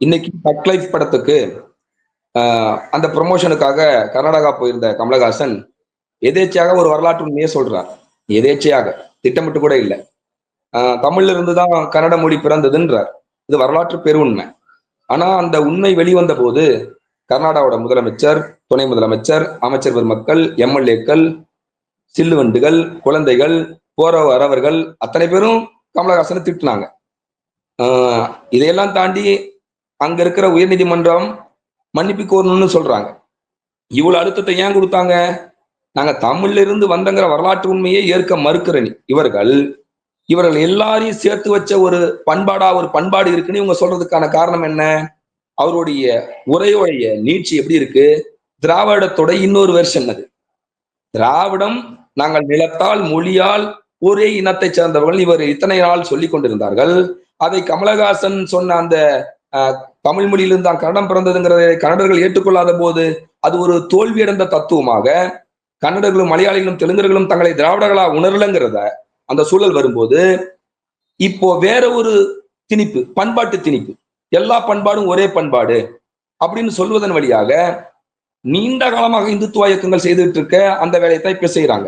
இன்னைக்கு தக் லைஃப் படத்துக்கு அந்த ப்ரொமோஷனுக்காக கர்நாடகா போயிருந்த கமலஹாசன் எதேச்சையாக ஒரு வரலாற்று உண்மையை சொல்றார். எதேச்சையாக, திட்டமிட்டு கூட இல்லை. தமிழ்ல இருந்து தான் கன்னட மொழி பிறந்ததுன்றார். இது வரலாற்று பெருவுண்மை. ஆனா அந்த உண்மை வெளிவந்த போது கர்நாடகாவோட முதலமைச்சர், துணை முதலமைச்சர், அமைச்சர் பெருமக்கள், எம்எல்ஏக்கள், சில்லுவண்டுகள், குழந்தைகள், போற வரவர்கள் அத்தனை பேரும் கமலஹாசனை திட்டினாங்க. இதையெல்லாம் தாண்டி அங்க இருக்கிற உயர்நீதிமன்றம் மன்னிப்பு கோரணும்னு சொல்றாங்க. இவ்வளவு அழுத்தத்தை ஏன் கொடுத்தாங்க? நாங்க தமிழ்ல இருந்து வந்தங்கிற வரலாற்று உண்மையை ஏற்க மறுக்கிற இவர்கள் எல்லாரையும் சேர்த்து வச்ச ஒரு பண்பாடு இருக்குன்னு இவங்க சொல்றதுக்கான காரணம் என்ன? அவருடைய உரையோடைய நீட்சி எப்படி இருக்கு? திராவிடத்தோட இன்னொரு வெர்ஷன் அது. திராவிடம் நாங்கள் நிலத்தால் மொழியால் ஒரே இனத்தை சேர்ந்தவர்கள் இவர் இத்தனை நாள் சொல்லிக் கொண்டிருந்தார்கள். அதை கமலஹாசன் சொன்ன அந்த தமிழ் மொழியிலிருந்து தான் கன்னடம் பிறந்ததுங்கிறதை கன்னடர்கள் ஏற்றுக்கொள்ளாத போது அது ஒரு தோல்வியடைந்த தத்துவமாக கன்னடர்களும் மலையாளிகளும் தெலுங்கர்களும் தங்களை திராவிடர்களா உணரலங்கிறத அந்த சூழல் வரும்போது இப்போ வேற ஒரு திணிப்பு, பண்பாட்டு திணிப்பு, எல்லா பண்பாடும் ஒரே பண்பாடு அப்படின்னு சொல்வதன் வழியாக நீண்ட காலமாக இந்துத்துவ இயக்கங்கள் செய்துட்டு இருக்க அந்த வேலையை தான் இப்ப செய்யறாங்க.